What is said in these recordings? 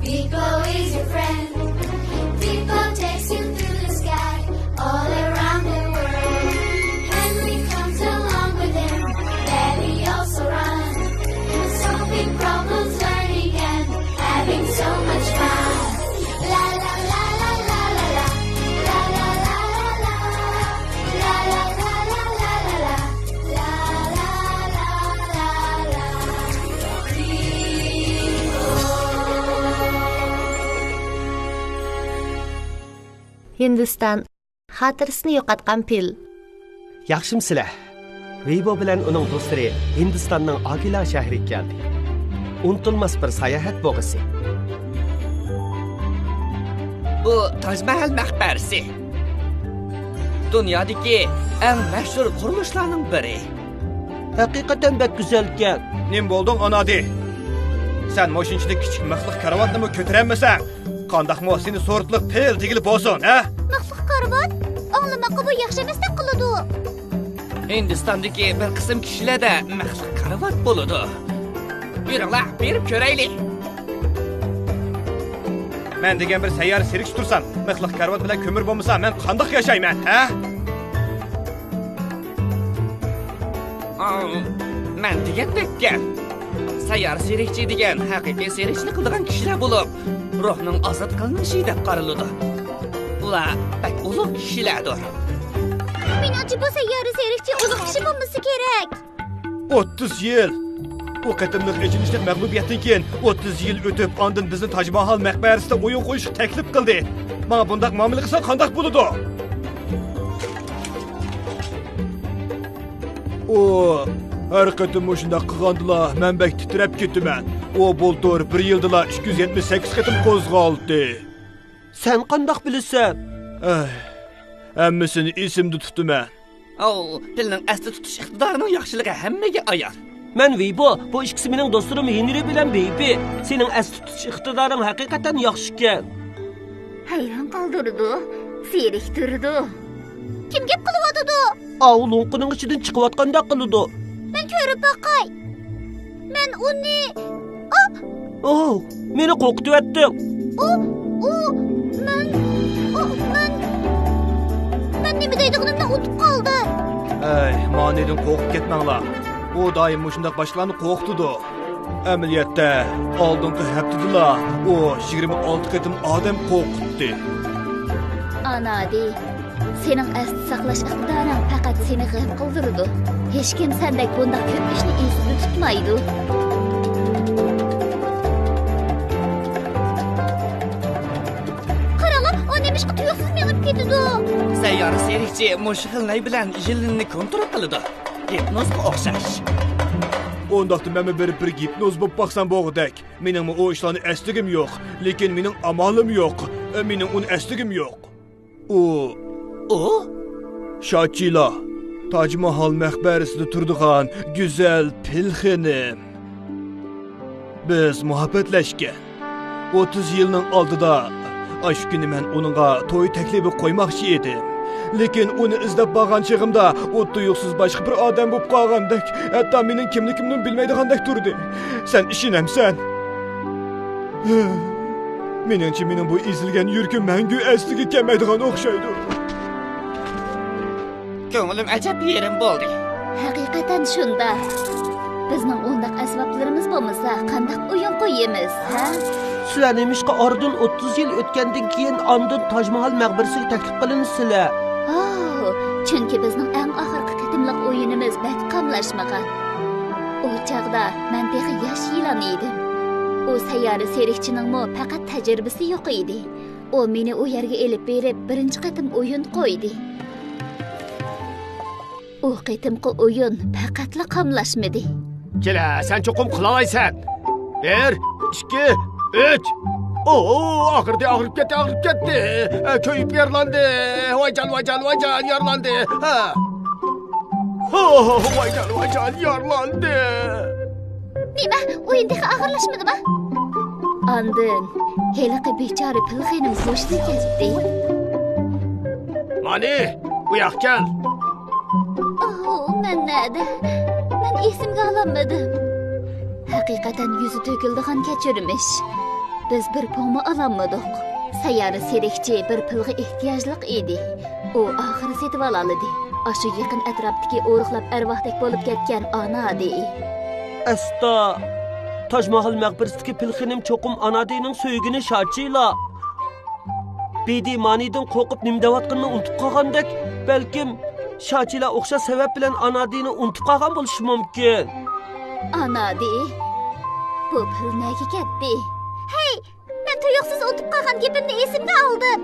Vico is your friend. Vico takes you through the sky, all around the world. Henry comes along with him, Daddy also runs, solving problems, learning and having so much fun. La la la la la la la, la la la la la, la la la la la la la, la la la la la. Hindiston xotirasini yo'qotgan fil. Yaxshimsizlar. Vibo bilan uning do'stlari Hindistonning Agila shahriga keldi. Unutilmas bir sayohat bo'lg'isi. Bu Taj Mahal maqbarasi. Dunyodagi eng mashhur qurilishlarning biri. Haqiqatan bak go'zalkan. Nim bo'lding onadi? Sen mashinchida kichik mixliq karavotni ko'tarolmasang, qandaqmi seni sortliq pel tegilib bo'lsin, ha? Mixliq karavot? Anglamoqqa bu yaxshi emasdek qiladi. Hindistondagi bir qism kishilarda mixliq karavot bo'ladi. Yuringlar, berib ko'raylik. Men degan bir sayyar serik tursam, mixliq karavot bilan ko'mir bo'lmasa, men qandoq yashayman, ha? Men degandek gap. Sayyar serikchi degan haqiqiy serikchilik qilgan kishilar bo'lib, ruhning ozod qilinishi deb qaraladi. Ular pek ulug' kishilardir. Menimcha bu sayyora serikchi ulug' kishi bo'lmasa kerak. 30 yil. Bu qatimliq ejinishlik mag'lubiyatdan keyin 30 yil o'tib, ondan bizni Taj Mahal maqbarasida o'yin qo'yish taklif qildi. Menga bundaq muomala qilsa qandoq bo'ladi? O, har qatim shunday qilgandilar, men bek titrab ketdiman. O bo'ldir 1 yilda 278 qatim qo'zg'aldi. Sen qandoq bilasan? Hammasini esimda tutaman. Tilning asli tutish iqtidorining yaxshiligi hammaga ayon. Men Vibo, bu ikkisi mening do'stlarim Henry bilan Bibi. Sening asli tutish iqtidoring haqiqatan yaxshi ekan. Hayron qoldirdi. Seriktirdi. Kim gap qilyotdi? Avlunqining ichidan chiqayotganda qiladi. Men ko'rib boqay. Men uni meni qo'rqityapting. Men nima deydig'imni unutib qoldim. Manidan qo'rqib ketmanglar. U doim shunday boshqalarni qo'rqitdi. Amaliyotda oldingi haftada u 26 qatim odam qo'rqitdi. Anadi, sening asli saqlash iqtidoring faqat seni g'am qildirdi. Hech kim sendek bunday ko'p ishni esida tutmaydi. Qaranglar, o nemishqa tuyuqsiz menib ketdi. Sayyora serikchi mushxilnay bilan yilni kontrol qiladi. Hipnozga o'xshash. Ondaqda men bir hipnoz bo'lib baxsam bo'g'dak. Mening o ishlarni asligim yo'q, lekin mening amolim yo'q. Mening uni asligim yo'q. O Shachila, Taj Mahal maqbarasida turadigan go'zal pilxinim. Biz muhabbatlashgan. 30 yilning oldida shu kuni men uningga to'y taklifi qo'ymoqchi edim. Lekin uni izlab borgan chig'imda u tuyuqsiz boshqa bir odam bo'lib qolgandek, hatto mening kimligimni bilmaydigandek turdi. Sen ishonamsan? Meningcha mening bu ezilgan yuragim mangu asliga kelmaydigan o'xshaydi. Ko'nglim ajab yerim bo'ldi. Haqiqatan shunda. Bizning undaq asboblarimiz bo'lmasa, qanday o'yin qo'yamiz, ha? Sizlar nemishqa oradan 30 yil o'tgandan keyin ondan Taj Mahal maqbarasiga taklif qilinsizlar? Chunki bizning eng oxirgi qatimliq o'yinimiz batqamlashmagan. O chaqda men texi yosh yilon edim. O sayyora serikchining faqat tajribasi yo'q edi. O meni u yerga elib berib, birinchi qatim o'yin qo'ydi. O qatimqi o'yin faqatla qamlashmadi. Kela, sen cho'qim qila olaysan. 1, 2, 3. Oxirda og'rib ketdi. Ko'yib yerlandi. Vayjan, yerlandi. Vayjan, yerlandi. Nima? O'yindagi og'irlashmadimi? Andin, heliqi bechora pilxinim qo'shni ketdi. Mani, bu yoqqa kel. Men nada? Men esimga olmadim. Haqiqatan yuzi to'kildigan kechirmish. Biz bir pulmu alanmadık. Sayyara serikçi bir pulga ehtiyojliq edi. O oxiri setib oladi. Aşı yaqin atrofdagi o'riqlab arvohdek bo'lib ketgan ona de. Asta. Taj Mahal maqbarasidagi pilxinim cho'qim anadining so'ygini Shachila. Bedi manidan qo'rqib nim deyotganini unutib qolgandek, balkim Shachila o'xshash sabab bilan anadini unutib qolgan bo'lishi mumkin. Ana de. Bu pul nega ketdi? Hey, men tuyuqsiz o'tib qolgan gapimni esimga oldim.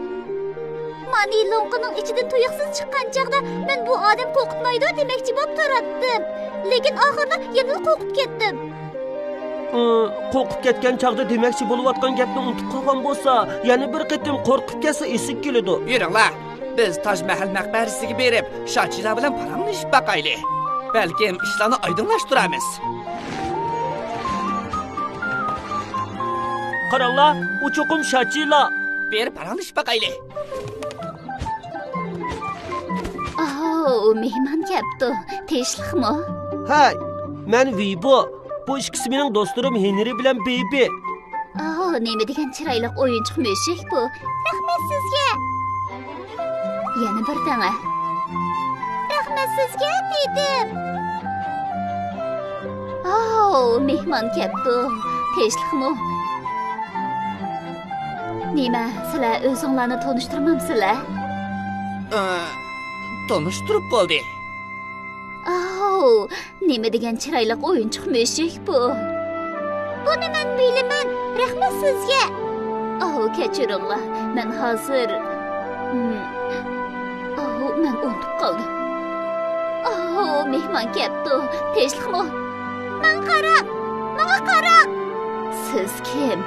Mani lo'nqining ichidan tuyuqsiz chiqqan chaqda men bu odam qo'rqitmaydi demoqchi bo'lib turatdim. Lekin oxirida yana qo'rqib ketdim. Qo'rqib ketgan chaqda demoqchi bo'layotgan gapni unutib qolgan bo'lsa, yana bir qitim qo'rqib kelsa esi keladi. Yuringlar. Biz Taj Mahal maqbarasiga berib, Shachila bilan paramlashib baqayli. Balkim ishlarni oydinlashtiramiz. Qaranglar, u cho'qim Shachila. Bir paramlashib baqayli. Mehmon kelibdi. Tinchlikmi? Hay, men Vibo. Bu ikkisi mening do'stlarim Henry bilan Baby. Nima degan chiroyli o'yinchoq mushuk bu. Rahmat sizga. Yana bir dana. Rahmat sizga dedim. Mehmon kelibdi. Tinchlikmi? Nima, sizlar o'zinglarni tanishtirmamsizlar? Tanishtirib bo'ldi. Nima degan chiroyli o'yinchoq mushuk bu. Buni men bilaman. Rahmat sizga. Kechiringlar. Men hozir men unutib qoldim. Mehmon kelibdi. Tinchlikmi? Menga qarang. Siz kim?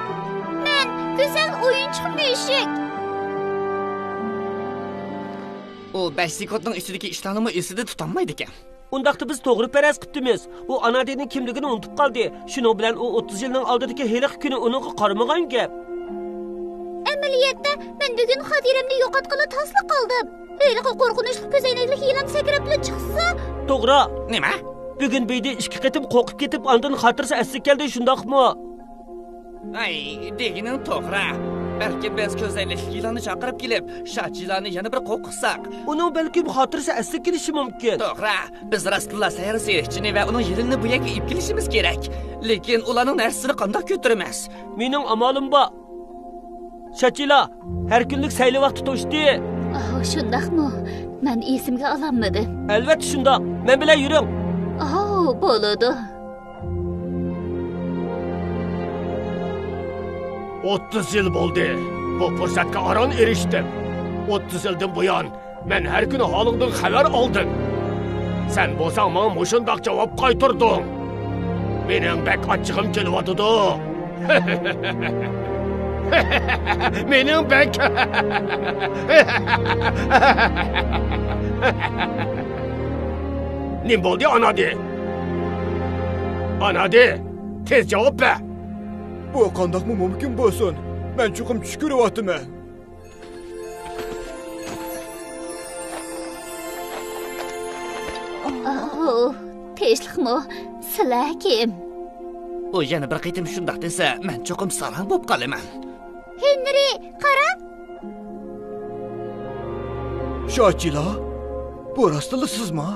Men go'zal o'yinchoq mushuk. O 5 sekundning ichidagi ishlarni esida tutolmaydi ekan. Undaqda biz to'g'ri paraz qilibdimiz. U anadining kimligini unutib qoldi. Shuning bilan u 30 yilning oldidagi heliq kuni uninga qaramagan gap. Amaliyotda men bugun xotiramni yo'qotqili tasliq qildim. Heliq qo'rqinchli ko'zoynakli yilon sakrab chiqsa, to'g'ri. Nima? Bugun beydi 2 qitim qo'rqib ketib, ondan xotirasi asli keldi, shundaqmi? Ay, degining to'g'ri. Balki biz ko'zoynakli yilonni chaqirib kelib, Shachilani yana bir qo'rqitsak, uning balkim xotirasi asli kelishi mumkin. To'g'ri. Biz Rasululloh sayyara serikchini va uning yilini bu yerga ib kelishimiz kerak. Lekin ularning narsasini qanday ko'taramiz? Mening amolim bor. Shachila, har kunlik sayli vaqti to'shdi. Shundaqmi? Men esimga ololmadim. Albatta shundoq. Men bilan yuring. Bo'ladi. 30 yil bo'ldi. Bu fursatga aron erishdim. 30 yildan buyon men har kuni holingdan xabar oldim. Sen bo'lsang menga mushundoq javob qaytirding. Mening bek achchig'im kelyotdi. Mening bek. Nim bo'ldi anadi? Anadi, tez javob ber. Bu qandoqmi mumkin bo'lsin? Men chuqum tush ko'ryapman. Tinchlikmi? Sizlar kim? U yana bir qitim shundoq desa, men cho'qim salom bo'lib qolaman. Henry, qarang. Shachila, bu rostli sizmi?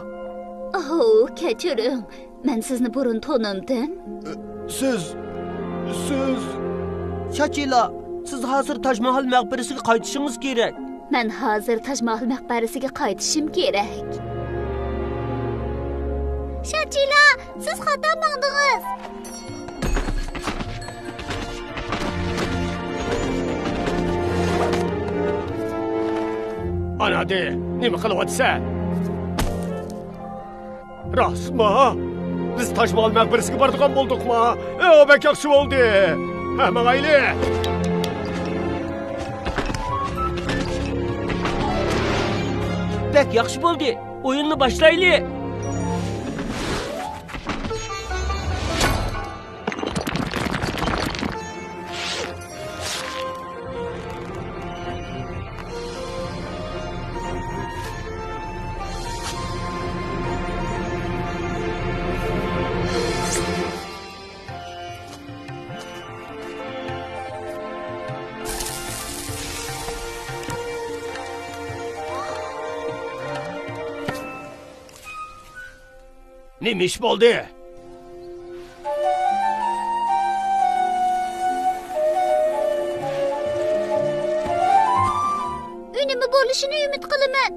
Kechiring. Men sizni burun tanimdim. Siz Shachila, siz hozir Taj Mahal maqbarasiga qaytishingiz kerak. Men hozir Taj Mahal maqbarasiga qaytishim kerak. Shachila, siz xato maqdingiz. Anadi, nima qilyapsan? Rostmi? Biz Taj Mahal maqbarasiga boradigan bo'ldikmi? Bek yaxshi bo'ldi. Hamma mayli. Bek yaxshi bo'ldi. O'yinni boshlaylik. Nima ish bo'ldi? Unimi bo'lishini umid qilaman.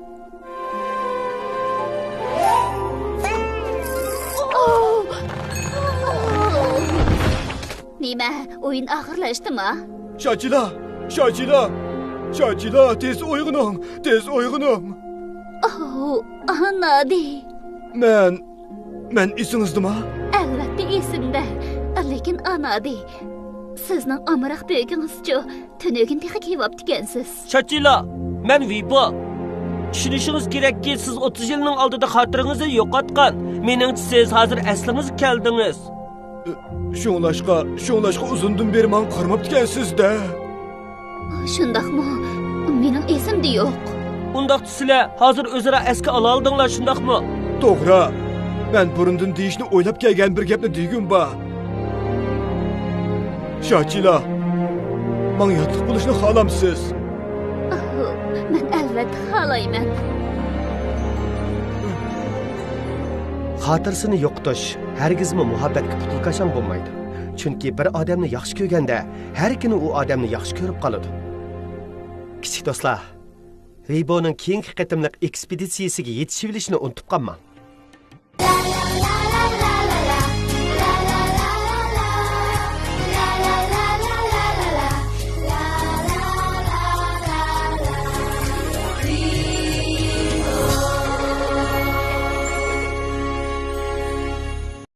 Nima, o'yin og'irlashdimi? Shachila, tez uyg'oning. Anadi. Men esingizdimi? Albatta esimda. Lekin anadi. Sizning amroq bo'yingizcha tunugin texi kiyib ekansiz. Shachila, men Vibo. Tushunishingiz kerakki, siz 30 yilning oldida xotiringizni yo'qotgan. Meningcha siz hozir aslingiz keldingiz. Şunlaşqa uzundan beri men qarmab ekansiz-da. Shundaqmi? Mening esimda yo'q. Undaqda sizlar hozir o'zaro asga ola oldinglar, shundaqmi? To'g'ri. Men burundan deyishni o'ylab kelgan bir gapni deygim ba. Shachila, men yotliq bo'lishni xohlamsiz? Men albatta xohlayman. Xotirasini yo'qotish hargizmi muhabbatga putul bo'lmaydi. Chunki bir odamni yaxshi ko'rganda, har kuni u odamni yaxshi ko'rib qoladi. Kichik do'stlar, Viboning keyingi qatimliq ekspeditsiyasiga yetishib olishni unutib qolmang. La la la